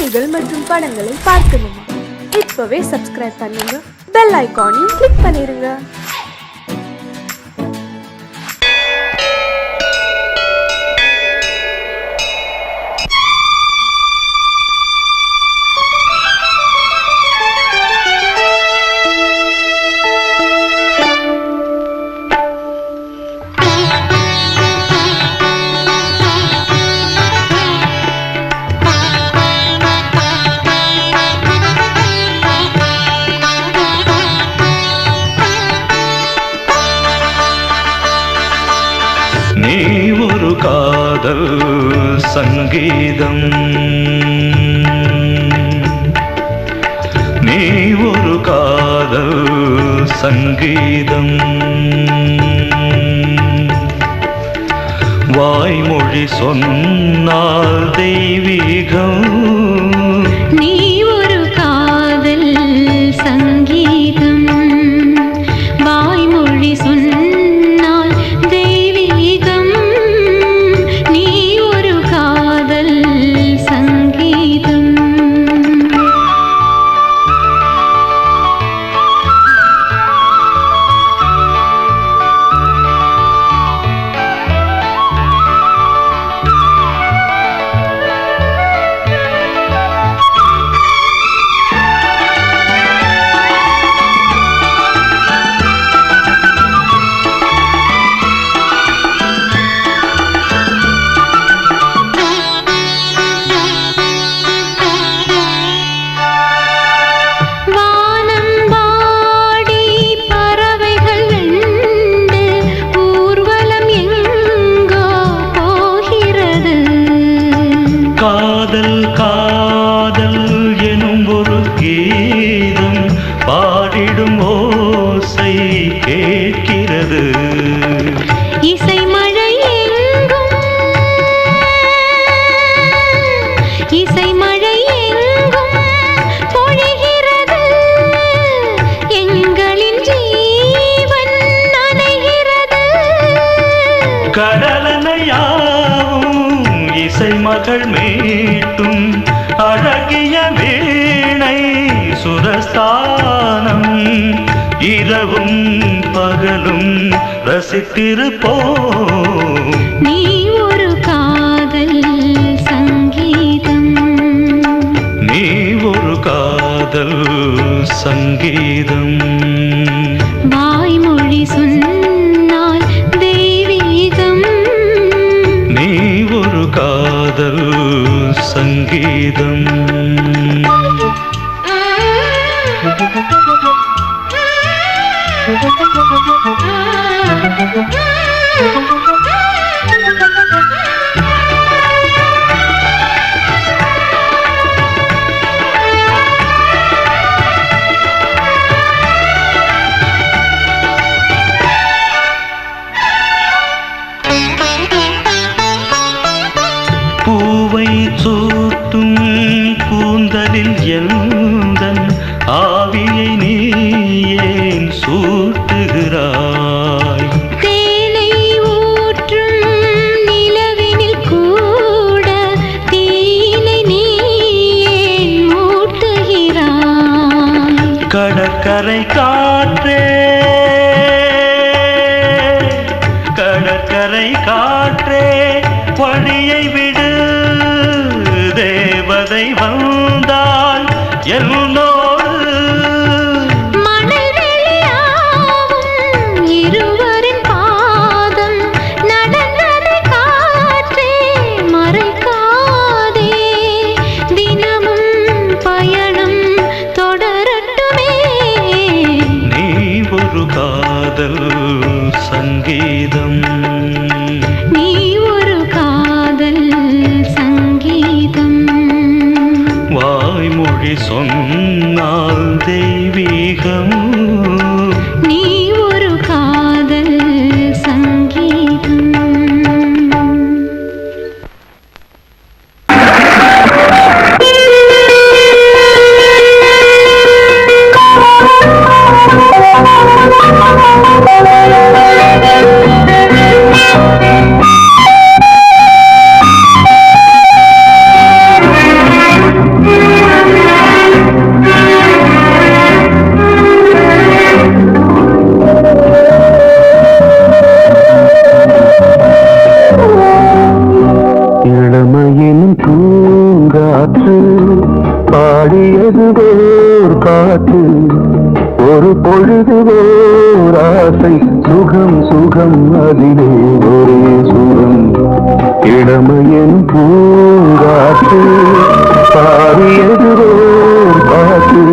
செய்திகள் மற்றும் படங்களை பார்க்கணுமா? இப்பவே சப்ஸ்கிரைப் பண்ணுங்க, பெல் ஐகானையும் கிளிக் பண்ணிருங்க. நீ ஒரு காதல் சங்கீதம், நீ ஒரு காதல் சங்கீதம், வாய்மொழி சொன்னால் தெய்வீகம். நீ ஒரு காதல் சங்கீதம், வாய்மொழி சொன்னால் தெய்வீகம். நீ ஒரு காதல் சங்கீதம். காதல் காதல் எனும் ஒரு கீதம் பாடிடும் ஓசை கேட்கிறது. இசை மழை எங்கும், இசை மழை எங்கும் பொழிகிறது. எங்களின் ஜீவன் நனைகிறது. கடலனையாவும் இசை மகள் மீட்டும் அழகிய வீணை சுரஸ்தானம். இரவும் பகலும் ரசித்திருப்போம். நீ ஒரு காதல் சங்கீதம், நீ ஒரு காதல் சங்கீதம், வாய்மொழி சொன்னால் தெய்வீகம். நீ ஒரு காதல் சங்கீதம். பூவை சூட்டும் கூந்தலில் எந்தன் ஆவியை நீ ஏன் சூட்டுகிறாய்? தேனை ஊற்றும் நிலவினில் கூட தீனை நீ ஏன் மூட்டுகிறாய்? கடற்கரை காற்றே, கடற்கரை காற்றே பணியை விடு. தேவதை வந்தால் என்னோடு மணல் வெளியாகும் இருவரின் பாதம் நடந்ததை காற்றே மறைக்காதே. தினமும் பயணம் தொடரட்டுமே. நீ ஒரு காதல் சங்கீதம், நீ ஒரு காதல் சங்கீதம், வாய்மொழி சொன்னால் தெய்வீகம். நீ ஒரு காதல் சங்கீதம். பூங்காற்று பாடியது ஓர் பாட்டு ஒரு பொழுது ஓர் ஆசை சுகம் சுகம் அதிலே ஒரே சுகம் இளமையின் பூங்காற்று பாடியது ஓர் பாட்டு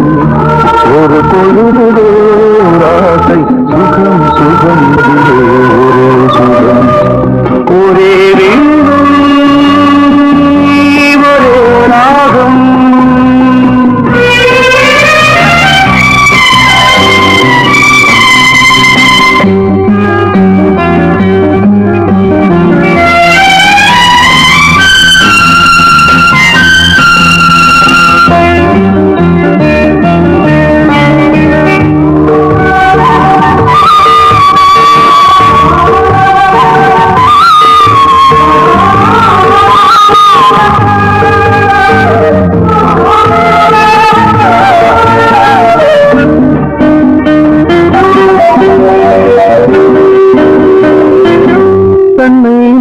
ஒரு பொழுது ஓர் ஆசை சுகம் சுகம் அதிலே ஒரே சுகம் ஒரே வீடும் ஒரே ராகம்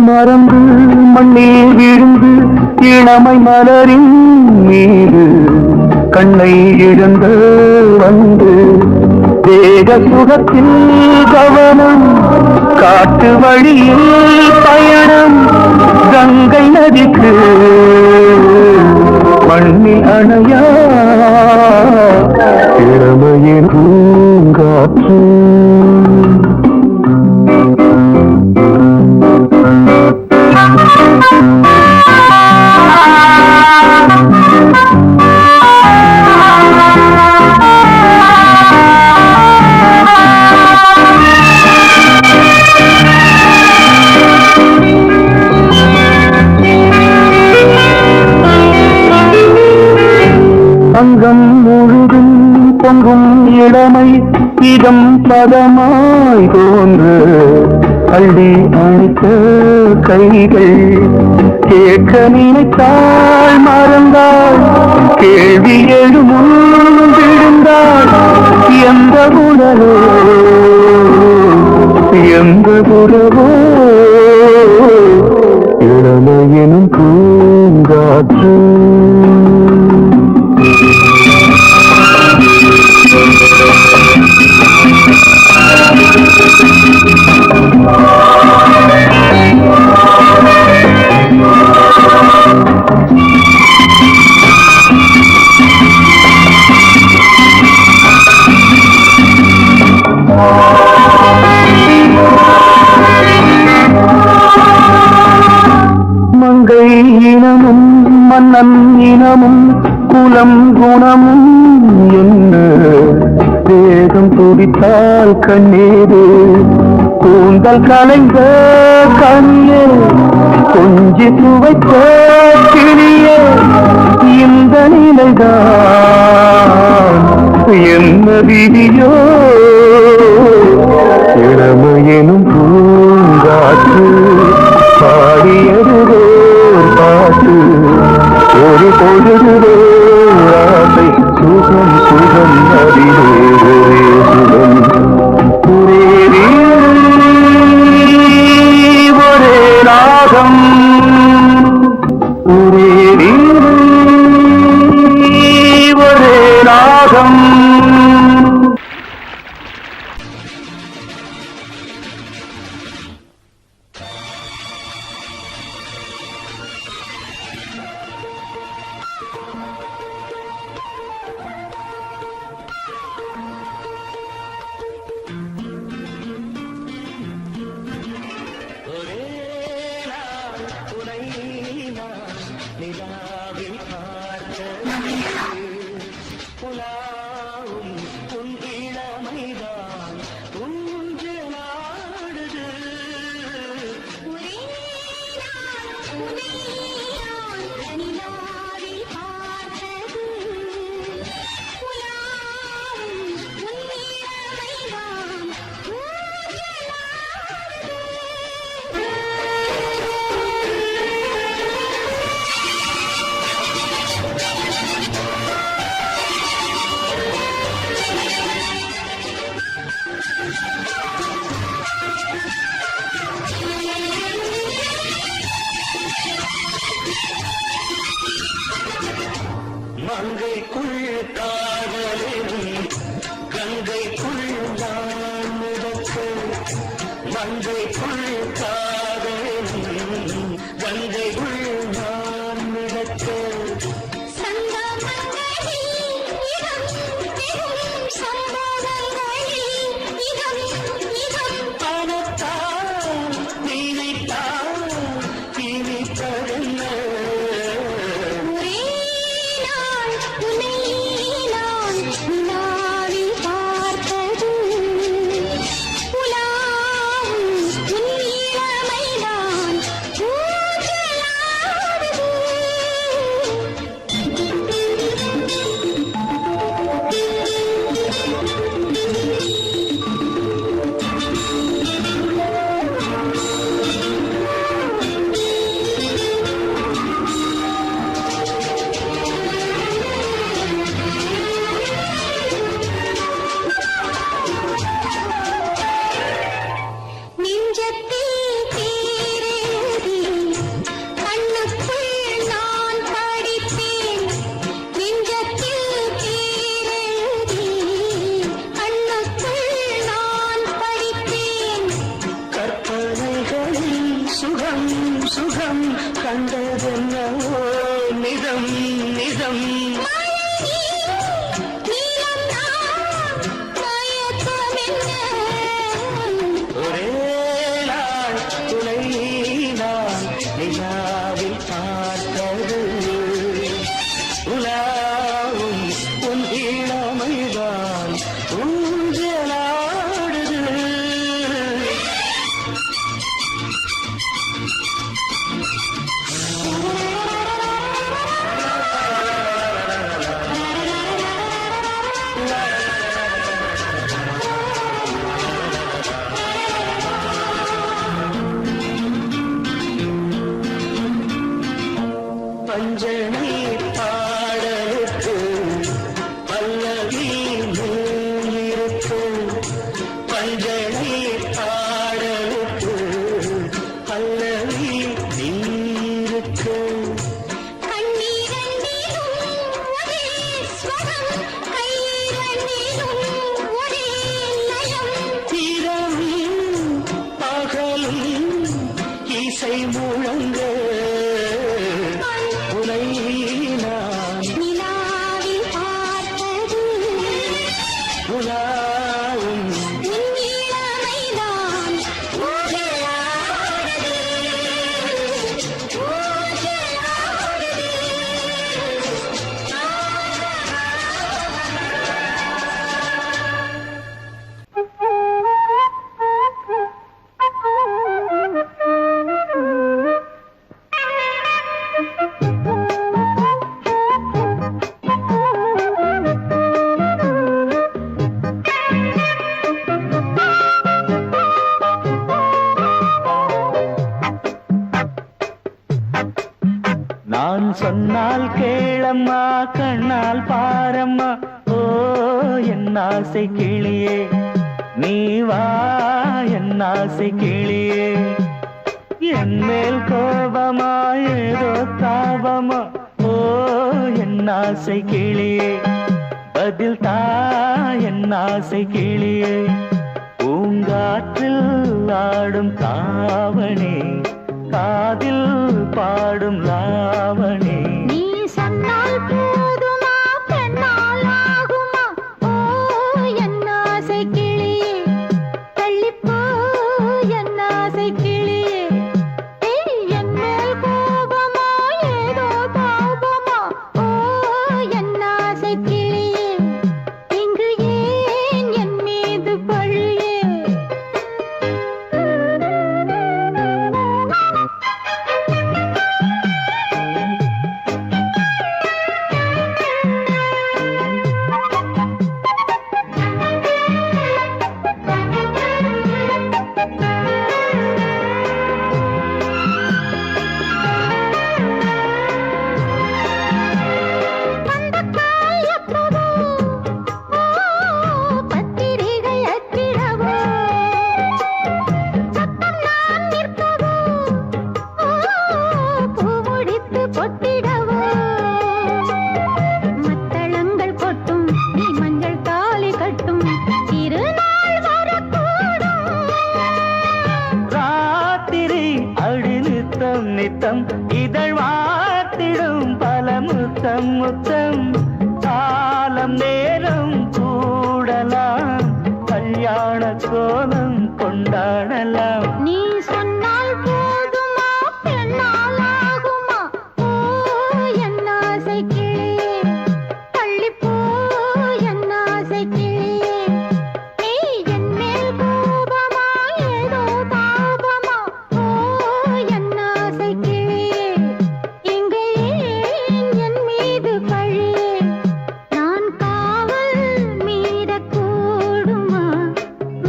மறந்து மண்ணில் விழுந்து இளமை மலரின் மீது கண்ணை இழந்த வந்து தேக சுகத்தில் கவனம் காட்டு வழியில் பயணம் கங்கை நதிக்கு மண்ணில் அணையா இளமையின் பூங்காற்று அங்கம் முழுதும் பொங்கும் இளமை இதம் பதமாய் தோன்று அள்ளி அணைத்த கைகள் கேட்க நினைத்தாள் மறந்தாள் கேள்வி எழுமுன் விழுந்தாள் எந்த உடலோ எந்த உறவோ இளமையினும் பூங்காற்று மங்கை இனமும் மன்னன் இனமும் குலம் குணமும் என்ன வேகம் துடித்தால் கண்ணீரு கூந்தல் கலைந்த கண்ணியே கொஞ்சி துவைத்த கிளியே இந்த நிலைதான் என்ன விதியோ இளமையெனும் பூங்காற்று பாடியது பாட்டு ஒரு பொழுது ஆசை சுகம் சுகம் அதிலே ஒரே சுகம் ஒரே ஒரே ராகம் ஒரே ஒரே ராகம் மங்கைக்குள் காதலின் கங்கைக்குள் நான் மிதக்க மங்கைக்குள் காதலின் கங்கைக்குள் நான் மிதக்க சுகம் கண்டதென்னவோ நிதம் நிதம் ஒரே நாள் துணை நான் நிலாவில் பார்த்தது உலாவும் உன் இளமைதான் ஊஞ்சலாடுது பஞ்சனி பாடலுக்கு பல்லவி இருக்கு பஞ்சனி பாடலுக்கு பல்லவி இருக்கு இரவும் பகலும் இசை முழங்க உனை நான் நிலாவில் பார்த்தது உலாவும் உன் இளமைதான் ஊஞ்சலாடுது, ஊஞ்சலாடுது. நான் சொன்னால் கேளம்மா கண்ணால் பாரம்மா ஓ என் ஆசை கிளியே நீ வா என் ஆசை கிளியே என் மேல் கோபமா ஏதோ தாபமா ஓ என் ஆசை கிளியே பதில் தா என் ஆசை கிளியே பூங்காற்றில் ஆடும் தாவணி காதில் பாடும் லாவணி நீ சொன்னால் போதுமா பெண்ணால் ஆகுமா ஓ என் ஆசை கிளியே தள்ளிப்போ என் ஆசை கிளியே ஏய் என் மேல் கோபமா ஏதோ தாபமா ஓ என் ஆசை கிளியே இங்கு ஏன் என் மீது பழியே முத்தம் காலம் நேரம் கூடலாம் கல்யாண கோலம் கொண்டாடலாம் நீ சொன்னால் போதுமா பெண்ணால் ஆகுமா ஓ என் ஆசை கிளியே தள்ளிப்போ என் ஆசை கிளியே நீ என் மேல் கோபமா ஏதோ தாபமா ஓ என் ஆசை கிளியே இங்கே ஏன் என் மீது பழியே நான் காவல் மீறக்கூடுமா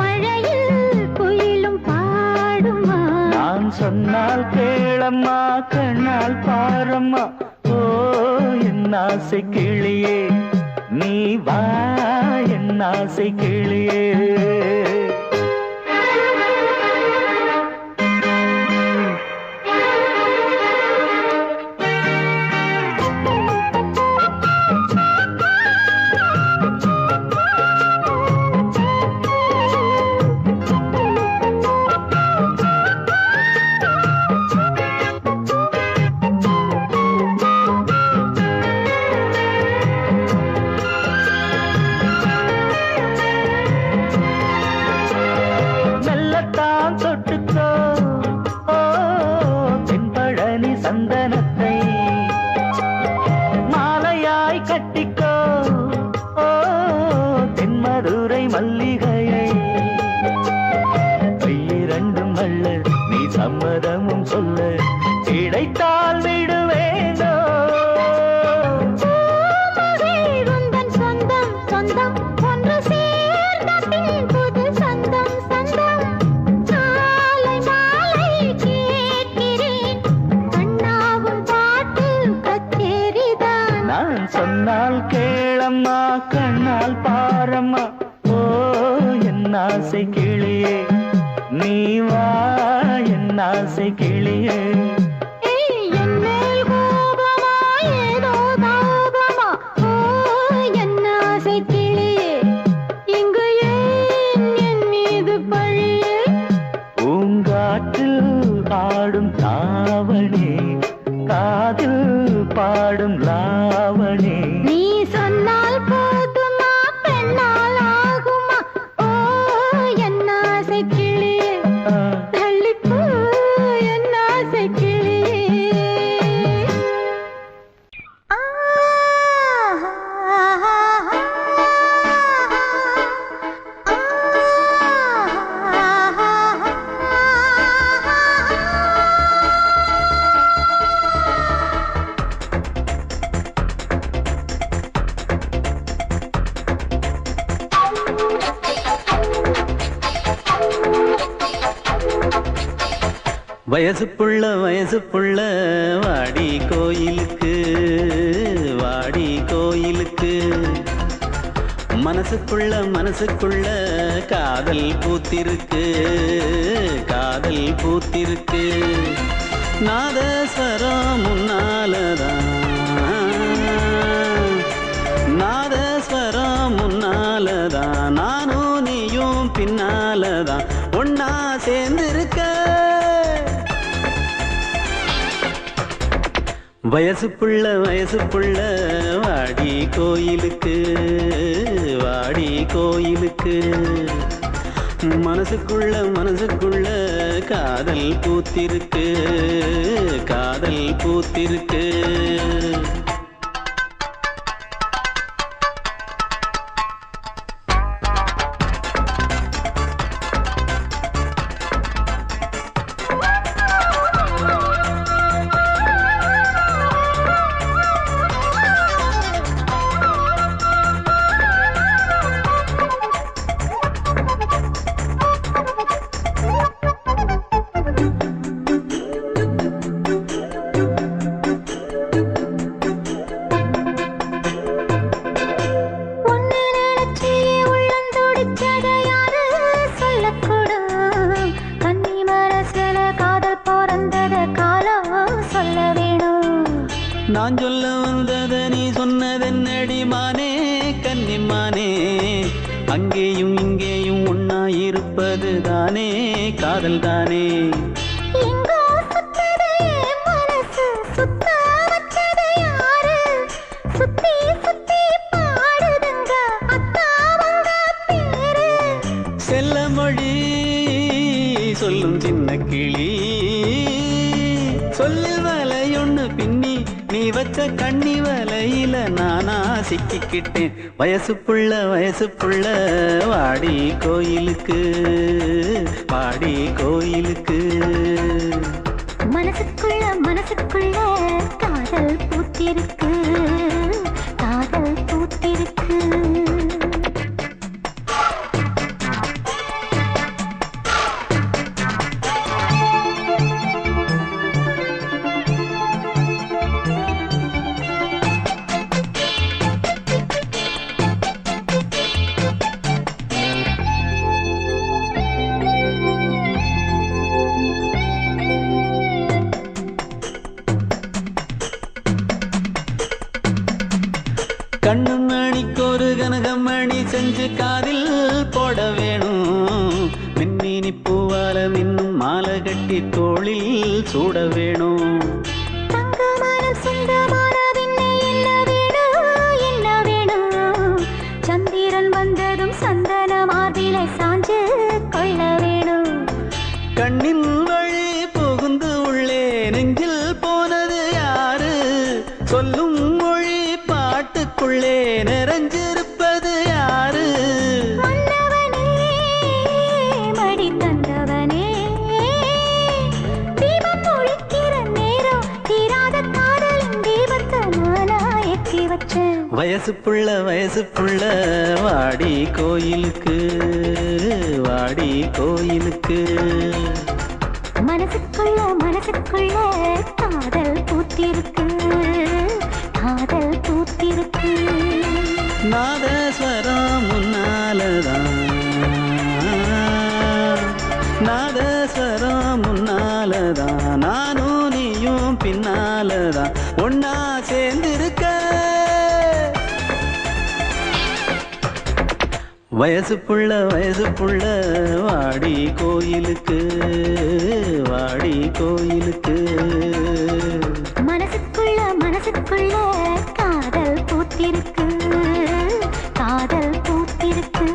மழையில் குயிலும் பாடுமா நான் சொன்னால் கேளம்மா கண்ணால் பாரம்மா ஓ என் ஆசை கிளியே நீ வா என் ஆசை கிளியே மெல்லத்தான் தொட்டுக்கோ ஓ தென்பழனி சந்தனத்தை மாலையாய் கட்டிக்கோ ஓ தென்மதுரை மல்லிகையை கையிரண்டும் அல்ல நீ சம்மதமும் சொல்ல கிடைத்தால் விடுவேனோ உந்தன் சொந்தம் சொந்தம் ஒன்று சேர்ந்த பின் புது சொந்தம் சொந்தம் மாலை மாலை கேட்கிறேன் கண்ணாவும் பாட்டு கச்சேரிதான் நான் சொன்னால் கேளம்மா கண்ணால் பாரம்மா ஓ என் ஆசை கிளியே நீ வா என் ஆசை கிளியே என் மேல் கோபமா ஏதோ தாபமா ஓ என் ஆசை கிளியே இங்கு ஏன் என் மீது பழியே பூங்காற்றில் ஆடும் தாவணி காதில் பாடும் லாவணி நீ சொன்னால் போதுமா பெண்ணால் ஆகுமா ஓ என் ஆசை கிளியே தள்ளிப்போ என் ஆசை கிளியே வயசு புள்ள வாடி கோயிலுக்கு மனசுக்குள்ள காதல் பூத்திருக்கு நாதஸ்வரம் முன்னாலதான் நானும் நீயும் பின்னாலதான் ஒன்னா சேர்ந்திருக்க வயசு புள்ள வாடி கோயிலுக்கு மனசுக்குள்ள காதல் பூத்திருக்கு நான் சொல்ல வந்தத நீ சொன்னதென்னடி மானே கன்னிமானே அங்கேயும் இங்கேயும் ஒன்னா இருப்பது தானே காதல் தானே எங்கோ சுத்ததே மனசு சுத்த வச்சது யாரு கிளி சொல்லில் வலையொன்னு பின்னி நீ வச்ச கண்ணி வலையில நானா சிக்கிக்கிட்டேன். வயசு புள்ள வாடி கோயிலுக்கு வாடி கோயிலுக்கு. மனசுக்குள்ள காதல் பூத்திருக்கு காதல் பூத்திருக்கு. கண்ணு மணிக்கு ஒரு கனகமணி செஞ்சு காதில் போட வேணும். மின்மினி பூவால மின்னும் மாலை கட்டி தோளில் சூட வேணும். சந்திரன் வந்ததும் சந்தன மார்பிலை சாஞ்சு கொள்ள வேணும். கண்ணின் வழி புகுந்து உள்ளே நெஞ்சில் போனது யாரு? சொல்லும் மொழி பாட்டுக்குள்ளே நிறைஞ்சிருப்பது யாரு? மன்னவனே மடி தந்தவனே தீபம் ஒழிக்கிற நேரம் தீராத காதலின் தீபத்தை நானா ஏற்றி வச்சேன். வயசு புள்ள வாடி கோயிலுக்கு வாடி கோயிலுக்கு. மனசுக்குள்ள காதல் பூத்திருக்கு காதல் பூத்திருக்கு. நாதஸ்வரம் முன்னாலதான் நாதஸ்வரம் முன்னாலதான் நானும் நீயும் பின்னாலதான் ஒன்னா சேர்ந்திருக்க. வயசு புள்ள வாடி கோயிலுக்கு வாடி கோயிலுக்கு. மனசுக்குள்ள காதல் பூத்திருக்கு காதல் பூத்திருக்கு.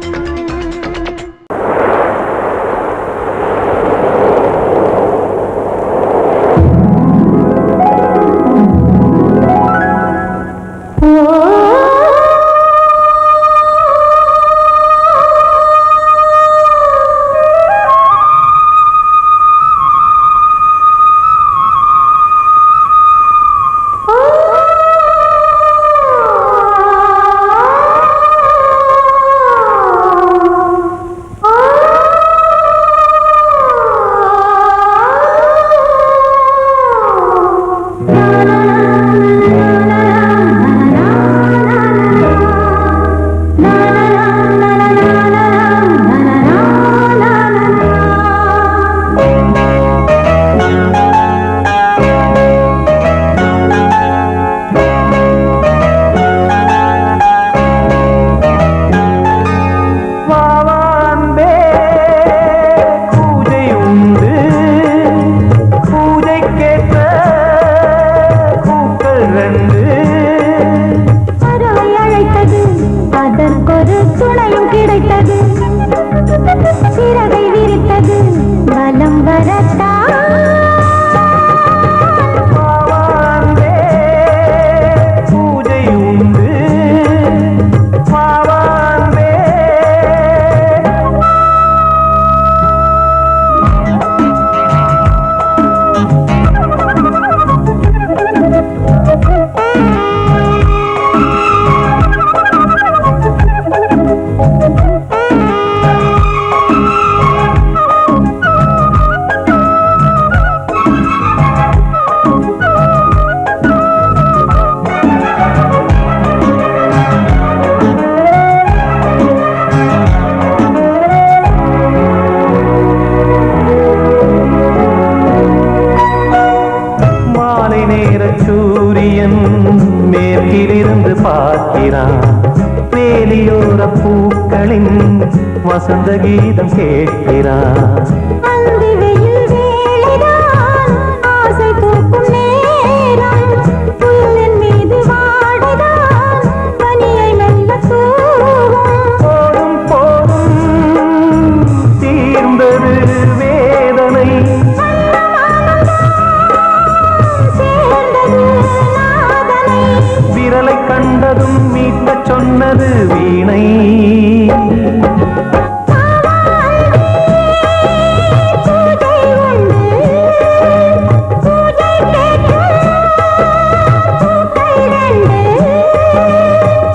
வசந்த கீதம் கேட்கிறான். போதும் தீர்ந்தது வேதனை சொன்னது வீணை.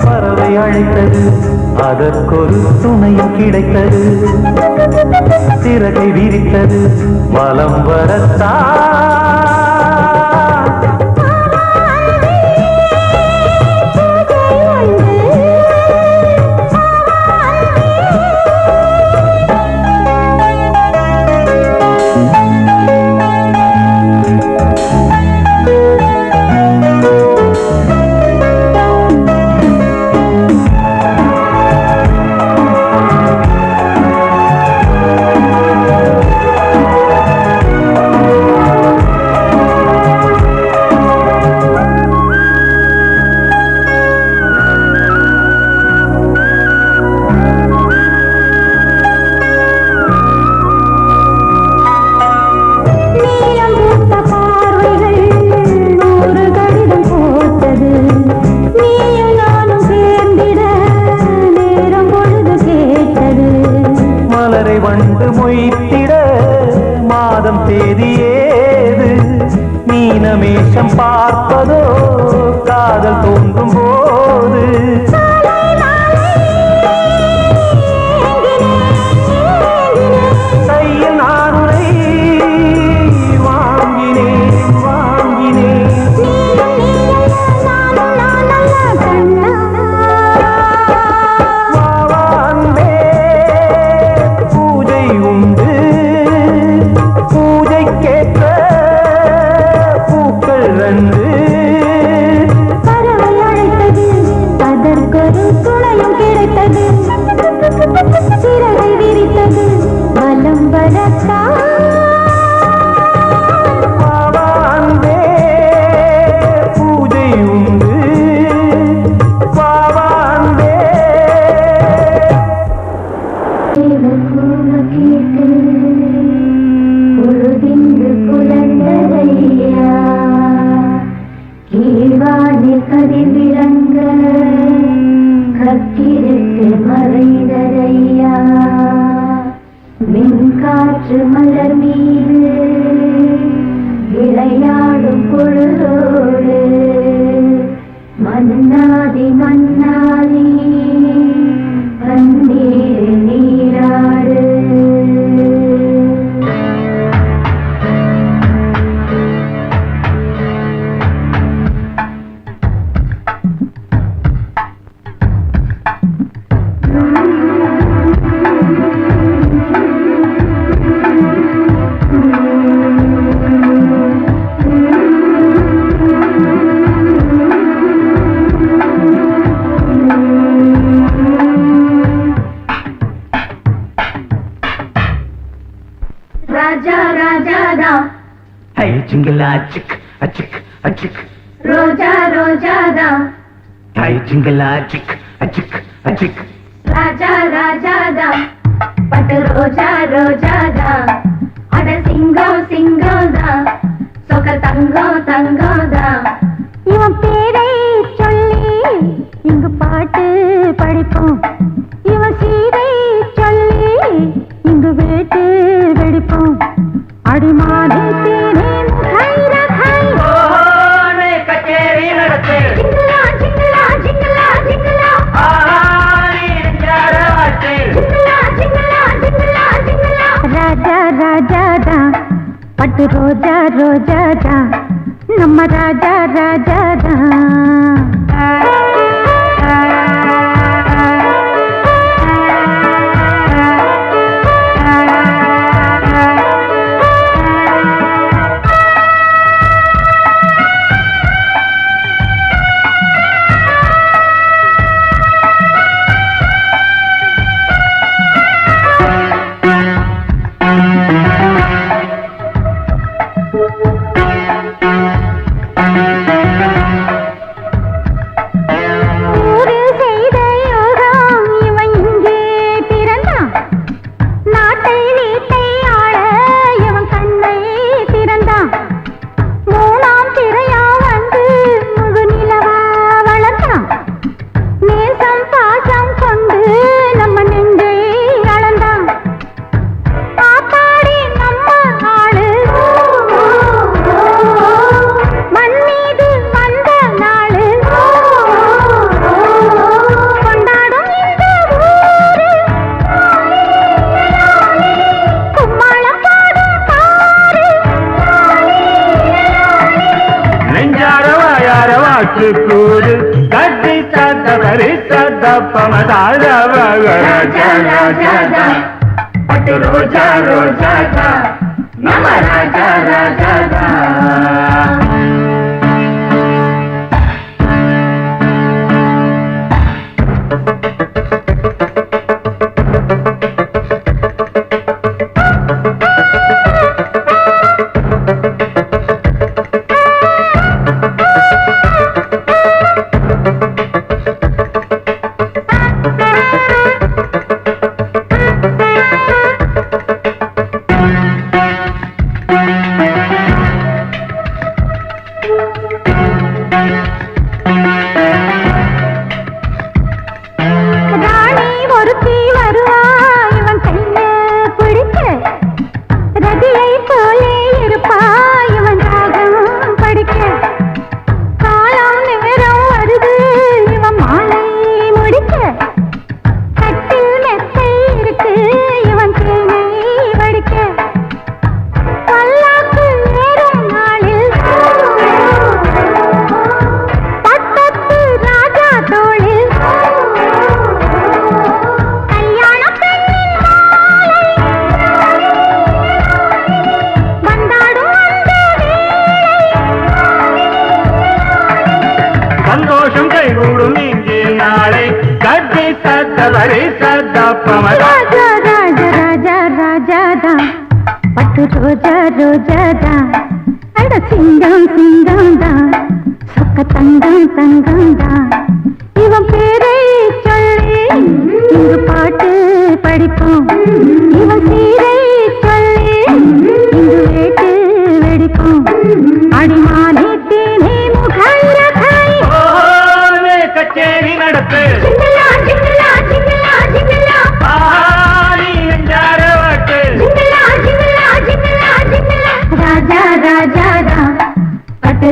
பறவை அழைத்தது, அதற்கொரு துணையும் கிடைத்தது. சிறகை விரித்தது, வலம் வரத்தா. வண்டு மொய்த்திட மாதம் தேதியேது. மீனமேஷம் பார்ப்பதோ காதல் தோன்றும் போது. கையில் நானுரை வாங்கினேன் வாங்கினேன். சிறகை விரித்தது, வலம் வரத்தா. பூஜை உண்டு பாவாந்தே. பொழுதின்று புலந்ததையா, கீழ்வானில் கதிர் விளங்க கத்திருக்கு மறைந்ததையா. மின்காற்று மலர் மீது விளையாடும் பொழுதோடு மன்னாதி மன்னாதி கண்ணீர் நீராடு. ராஜா ராஜாதா, ஹை ஜிங்கலா சிக் அச்சிக் அச்சிக். ரோஜா ரோஜாதா, ஹை ஜிங்கலா சிக் அச்சிக் அச்சிக். ராஜா ராஜாதா, பட்டு ரோஜா ரோஜாதா. அட சிங்கம் சிங்கம்தா, சொக்க தங்கம் தங்கம்தா. இவன் பேரை சொல்லி இங்கு பாட்டு படிப்போம். இவன் சீதை சொல்லி இங்கு வேட்டு வெடிப்போம். அடிமானே தேனே கைர கை கச்சேரி நடத்து. ஜிங்கலா ஜிங்கலா ஜிங்கலா ஜிங்கலா. ஜிங்கலா ஜிங்கலா ஜிங்கலா ஜிங்கலா. ராஜா ராஜாதா, பட்டு ரோஜா ரோஜாதா, நம்ம ராஜா ராஜாதா. சதப்பமதா ராஜா ராஜா பட்டு ரோஜா ரோஜா நம ராஜா ராஜா பட்டு ரோஜா ரோஜா அட சிங்கம் சிங்கம் தான் சொக்க தங்கம் தங்கம் தான் இவன் பேரை சொல்லி இங்கு பாட்டு படிப்போம் இவன் சீரை சொல்லி இங்கு வேட்டு வெடிப்போம் அடிமானே தேனே முகரகாய் கச்சேரி நடத்து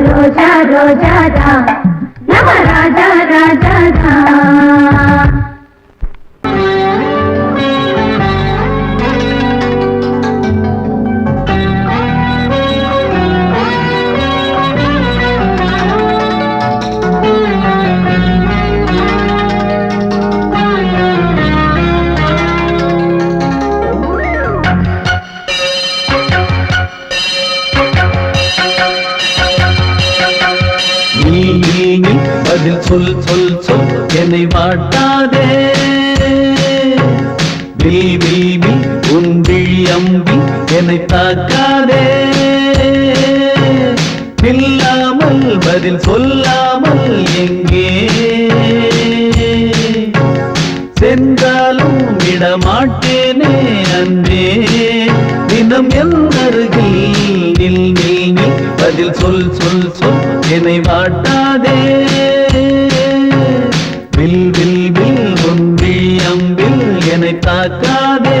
ரோஜா ரோஜா நம ராஜா ராஜா பதில் சொல் சொல் சொல் என்னை வாட்டாதே பிபி உன் விழி அம்பி என்னை தாக்காதே இல்லாமல் பதில் சொல்லாமல் எங்கே சென்றாலும் விடமாட்டேனே அன்பே தினம் என் அருகில் நில் நில் நில் பதில் சொல் சொல் சொல் என்னை வாட்டாதே வில் வில் வில் ஒன்றி அம்பில் என்னை தாக்காதே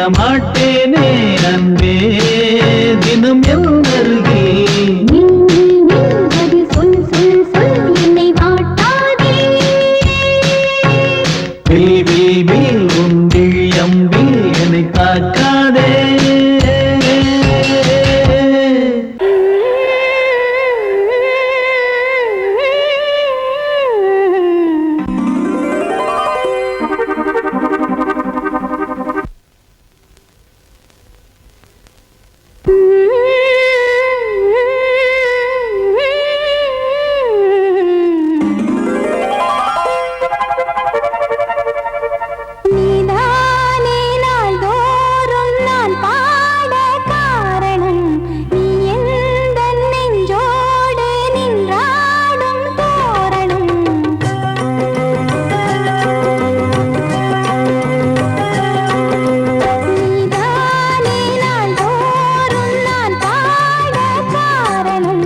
விடமாட்டேனே அன்பே தினம் என் அருகில் சொல் சொல் சொல் என்னை வாட்டாதே வில் வில் வில் உண்டில் அம்பில் என்னை தாக்காதே நீதானே நாள்தோறும் நான் பாட காரணம் நீ எந்தன் நெஞ்சோடு நின்றாடும் தோரணம் நீதானே நாள்தோறும் நான் பாட காரணம்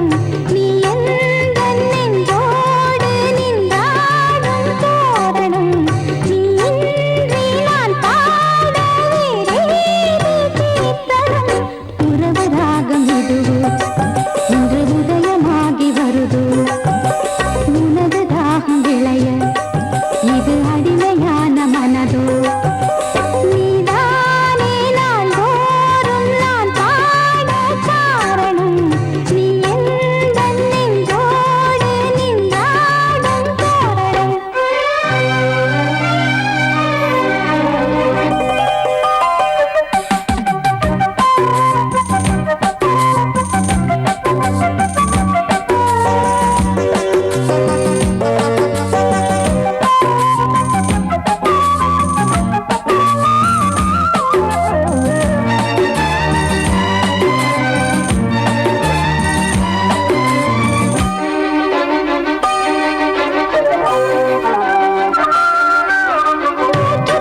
நீ எந்தன் நெஞ்சோடு நின்றாடும் தோரணம் நீ இன்றி நான் பாட வேறேது கீர்த்தனம் உறவு ராகம் இதுவோ இன்று உதயமாகி வருதோ உனது தாகம் விளைய இது அடிமையான மனதோ நீதானே நாள்தோறும் நான் பாட காரணம் நீ எந்தன் நெஞ்சோடு நின்றாடும் தோரணம்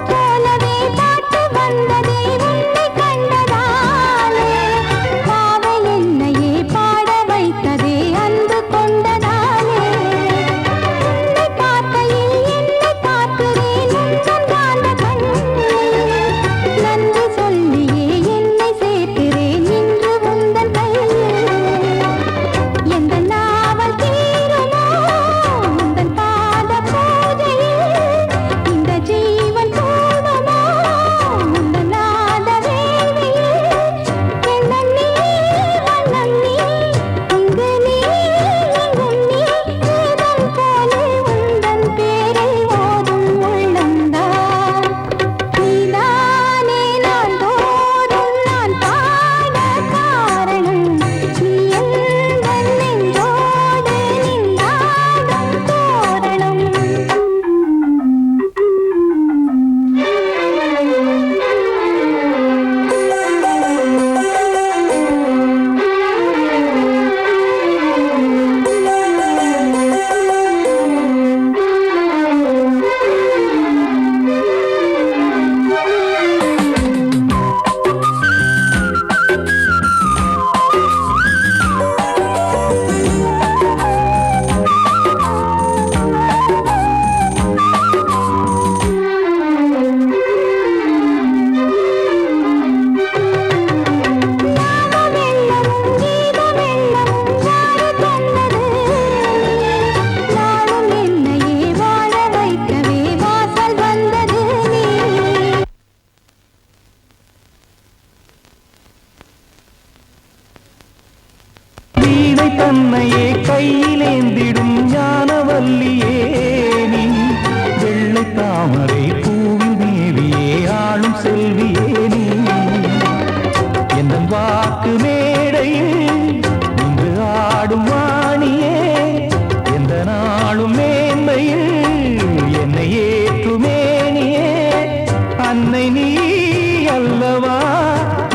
போலவே பாட்டு வந்ததே உன்னை கண்டதாலே பாவை என்னையே பாட வைத்ததே அன்பு கொண்டதாலே உன்னை பார்க்கையில் என்னை பார்க்கிறேன் உந்தன் காந்த கண்ணில் நன்றி சொல்லியே என்னை சேர்க்கிறேன் இன்று உந்தன் கையில் எந்த நாவல் தீருமோ உந்தன் பாத பூஜையில் இந்த ஜீவன் போதுமோ உந்தன் நாத வேளையில் எண்ணம் நீ வண்ணம் நீ இங்கு நீ எங்கும் நீ வேதம் போலே உந்தன் பேரை ஓதும் உள்ளம்தான் நீதானே நாள்தோறும் நான் பாட காரணம் நீ எந்தன் நெஞ்சோடு நின்றாடும் தோரணம் நாமமெல்லமும் கீதமெல்லமும் யாரு தந்தது நாளும் என்னையே வாழ வைக்கவே வாசல் வந்தது நீ வீணை தன்னையே கையிலேந்திடும் ஞானவல்லியே நீ வெள்ளை தாமரை பூவில் மேவியே ஆளும் செல்வியே நீ என் வாக்கு மேடையில் இன்று ஆடும் வாணியே எந்த நாளும் மேன்மையில் என்னை ஏற்றுமேனியே அன்னை நீ அல்லவா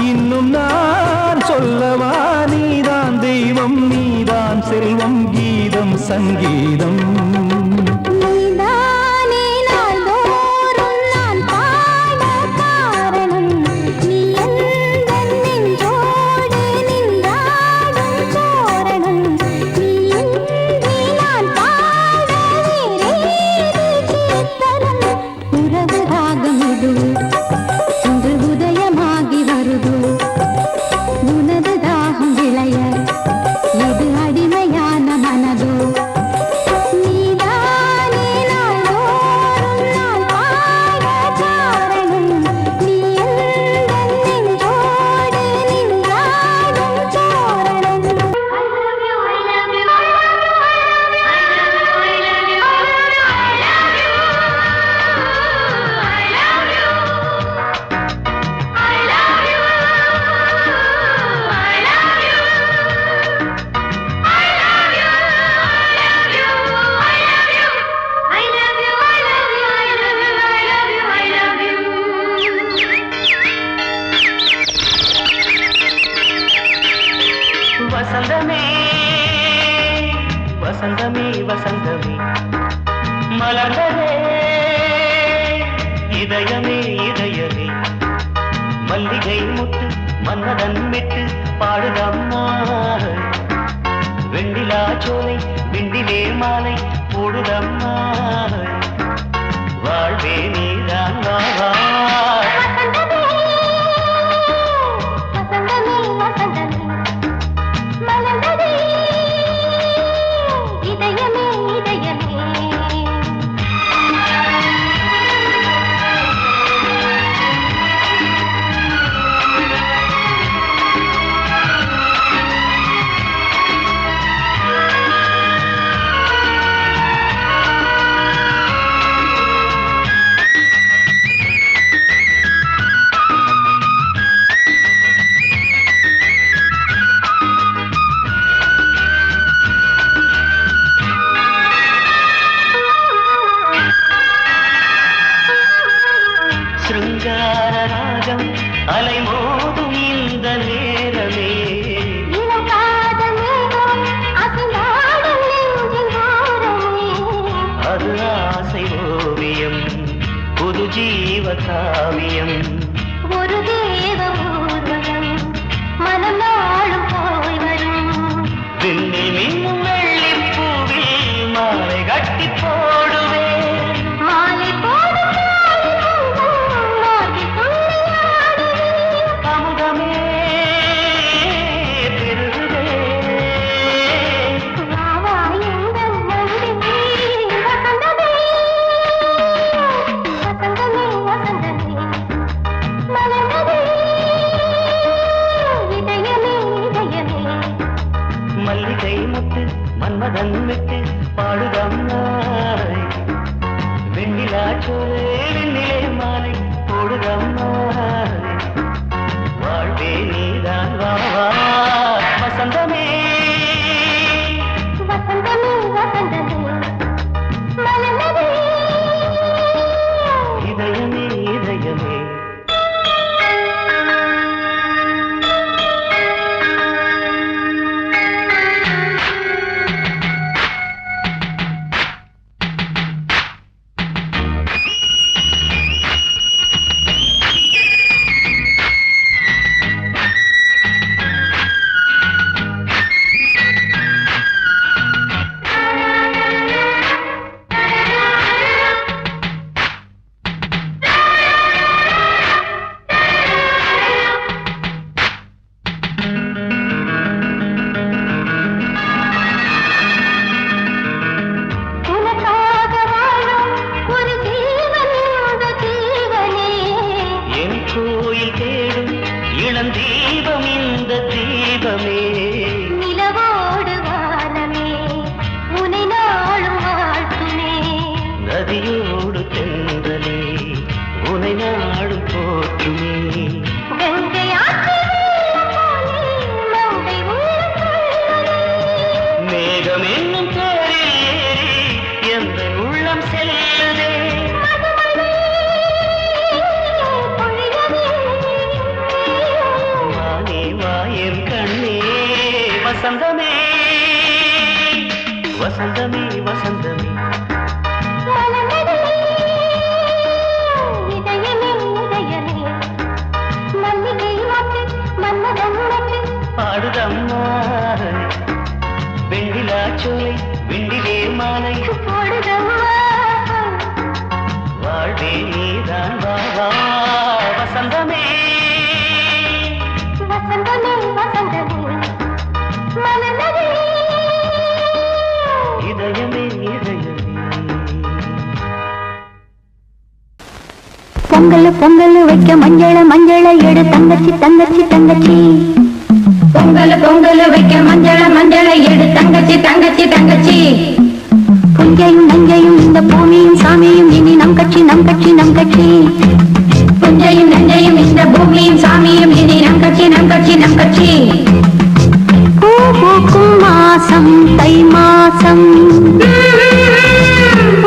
இன்னும் நான் சொல்லவா நீதான் தெய்வம் நீதான் செல்வம் கீதம் சங்கீதம் நீதானே நாள்தோறும் நான் பாட காரணம் நீ எந்தன் நெஞ்சோடு நின்றாடும் தோரணம் நீ இன்றி நான் பாட வேறேது கீர்த்தனம் உறவு ராகம் இதுவோ இன்று உதயமாகி இதயமே இதயமே மல்லிகை முத்து மன்னதன் விட்டு பாடுதம்மா வெண்ணிலா சோலை விண்டிலே மாலை போடுதம்மா வாழ்வே நீதான் வா காவியம் ஒரு தேவ ஊர்வலம் மனம் நாளும் போய் வரும் விண்ணில் மின்னும் வெள்ளிப் பூவில் மாலை கட்டி போடுவேன் மாலை போடும் அமுதமே பெருகுதே மல்லிகை முத்து மன்மதன் விட்டு பாடுதம்மாய் வெண்ணிலா சோலை வெண்ணிலே மாலை போடுதம்மாய் வாழ்வே நீதான் வா வசந்தமே வசந்தமே வசந்தமே மலர்ந்ததே இதயமே இதயமே தீபம் இந்த தீபமே நிலவோடு வானமே உனை நாளும் வாழ்த்துமே நதியோடு தென்றலே உனை நாடும் போற்றுமே கங்கை மேகம் என்னும் பேரில் ஏறி எந்த உள்ளம் செல்லுதே வசந்தமே வசந்தமே வசந்தமே இதயமே இதயமே மல்லிகை வாக்கு மன்மதன் வாக்கு பாடுதம்மா வெண்ணிலா சோலை வெண்டிலே மாலை போடுதம்மா வாழ்வே நீதான் வா வசந்தமே வசந்தமே வசந்தமே மலர்ந்ததே இதயமே இதயமே பொங்கல் பொங்கல் வைக்க மஞ்சள மஞ்சள எடு தங்கச்சி தங்கச்சி தங்கச்சி பொங்கல் பொங்கல் வைக்க மஞ்சள மஞ்சள எடு தங்கச்சி தங்கச்சி தங்கச்சி புஞ்சையும் நஞ்சையும் இந்த பூமியும் சாமியும் இனி நம் கட்சி நம் கட்சி நம் கட்சி புஞ்சையும் நஞ்சையும் இந்த பூமியும் சாமியும் இனி நம் கட்சி நம் கட்சி நம் கட்சி பூ பூக்கும் மாசம் தை மாசம்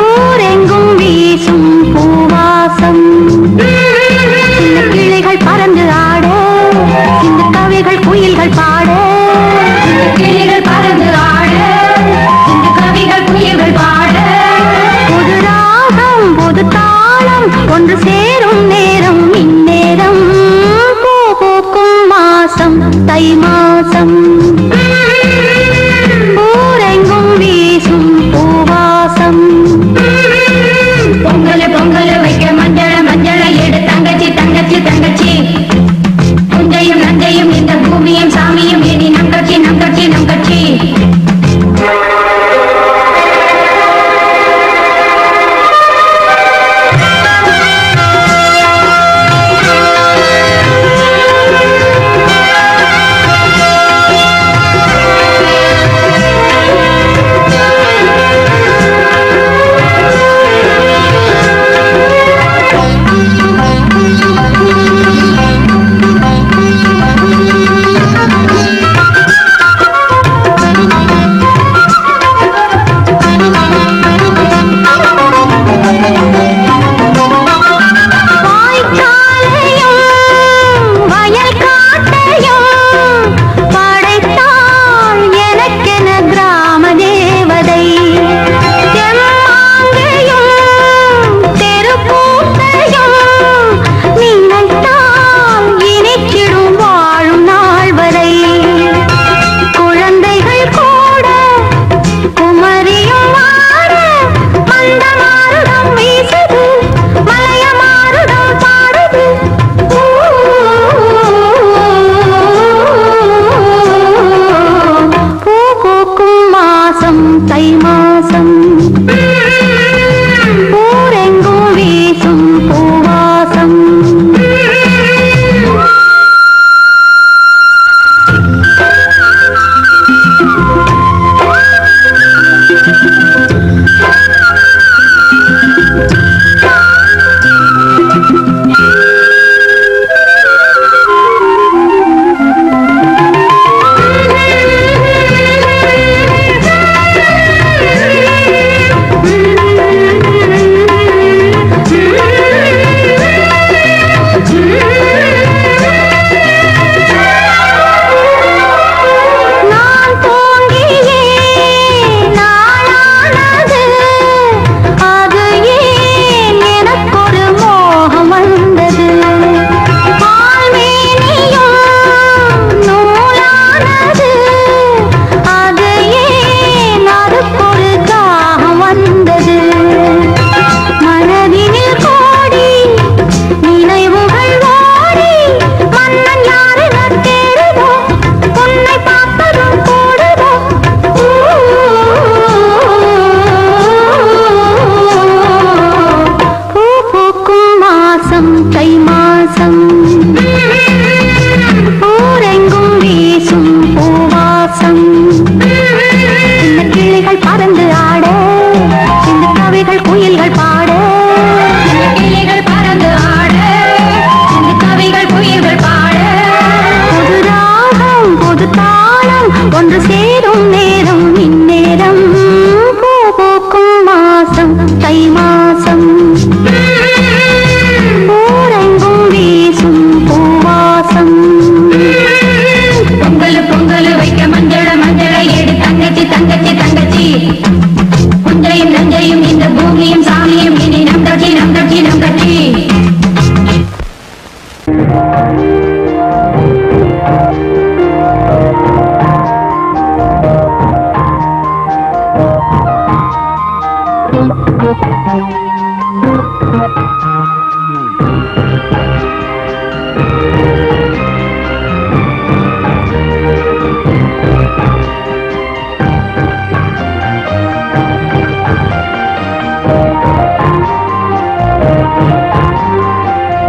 ஊரெங்கும் வீசும் பூவாசம் சின்ன கிளிகள் பறந்து ஆட இந்த கவிகள் குயில்கள் பாட கிளிகள் பறந்து ஆட இந்த கவிகள் குயில்கள் பாட புது ராகம் புது தாளம் ஒன்று சேரும்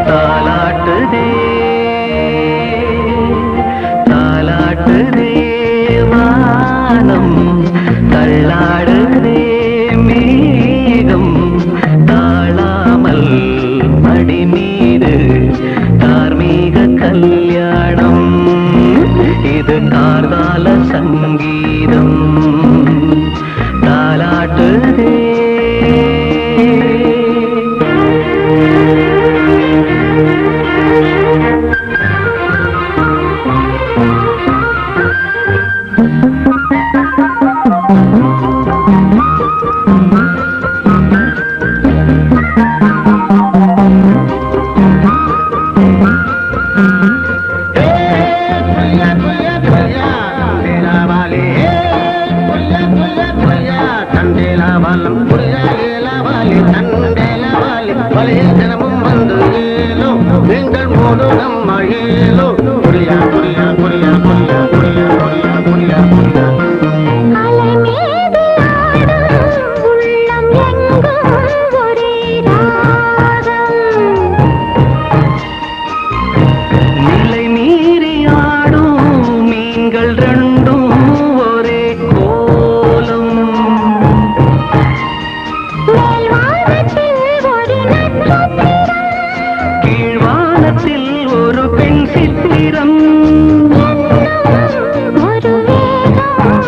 தாலாட்டுதே தாலாட்டுதே வானம் தள்ளாடுதே மேகம் தாழாமல் மடி மீது தார்மீக கல்யாணம் இது கார்கால சங்கீதம் தாலாட்டுதே நிலை மீறி ஆடும் மீன்கள் ரெண்டும் ஒரே கோலம் கீழ்வானத்தில் ஒரு பெண் சித்திரம் ஒரு வேகம்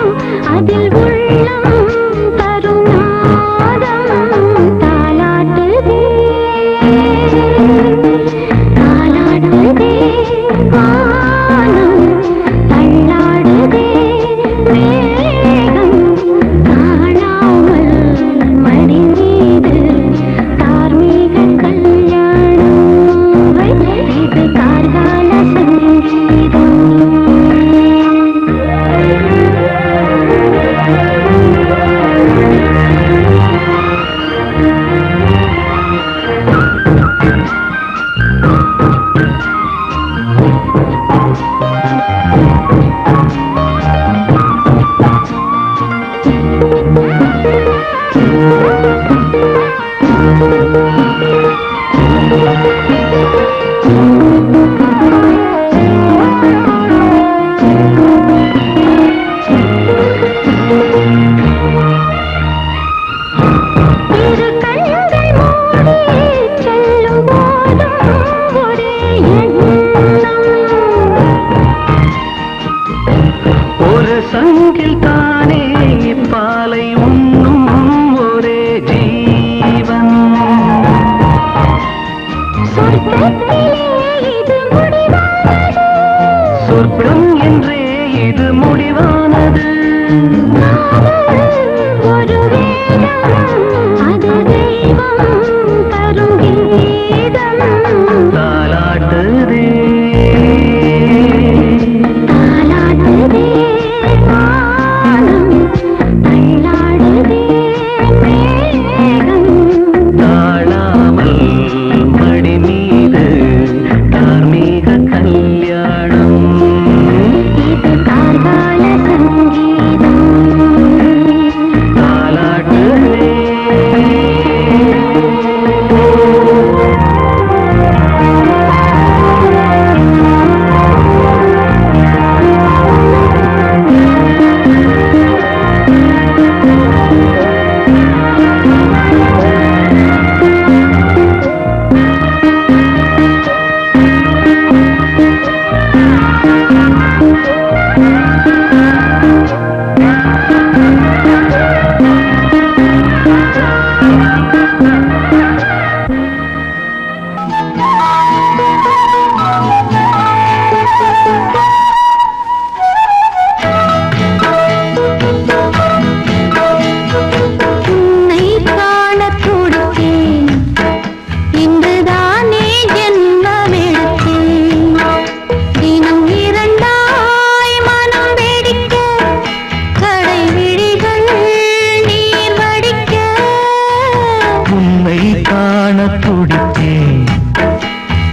துடித்தேன்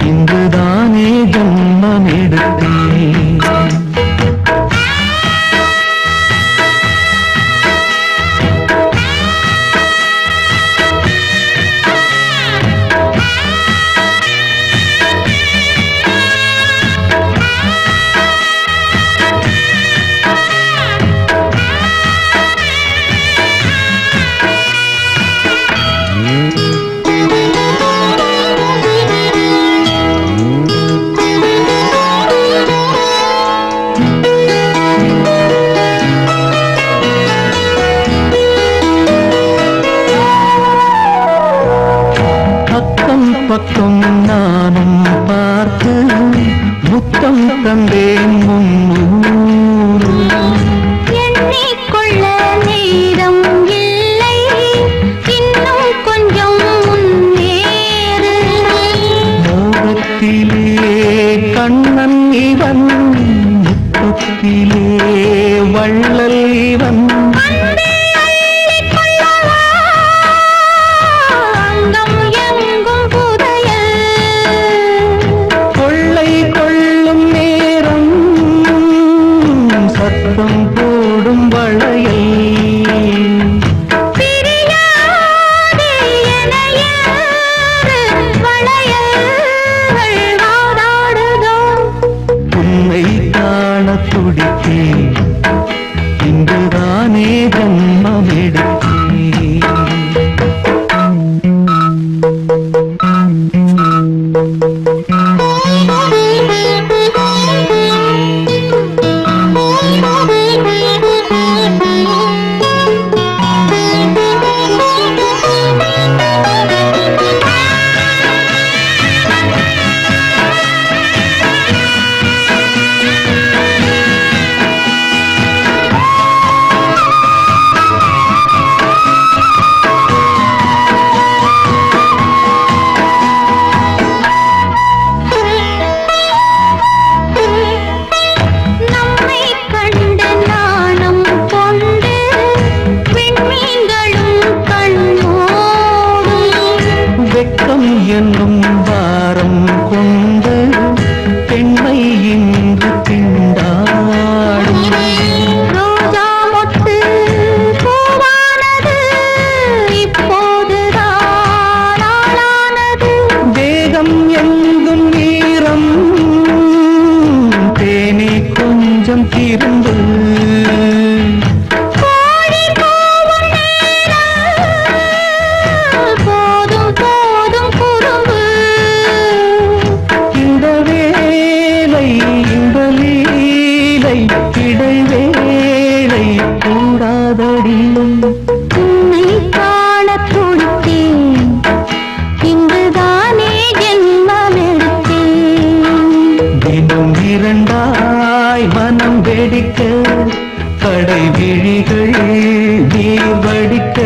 இன்றுதானே ஜன்மம் எடுத்தேன் பக்கம் நானும் பார்த்து முத்தம் தந்தேன் முன்னூறு எண்ணிக்கொள்ள நேரம் இல்லை இன்னும் கொஞ்சம் முன்னேறு மோகத்திலே கண்ணன் இவன் முத்தத்திலே வள்ளல் இவன் போடும் உன்னை காண துடித்தேன் இன்றுதானே ஜன்மம் எடுத்தேன் என்னும் வாரம் கொண்டு பெண்மை இன்று திண்டாடும் ரோஜா மொட்டு பூவானது இப்போதுதான் ஆளானது வேகம் எங்கும் நீரம் தேனே கொஞ்சம் திருந்து இடைவேளை கூடாதடியும் உன்னை காண துடித்தேன் இங்குதானே ஜென்மம் எடுத்தேன் தினம் இரண்டாய் மனம் வெடிக்க கடை விழிகள் நீர் வடிக்க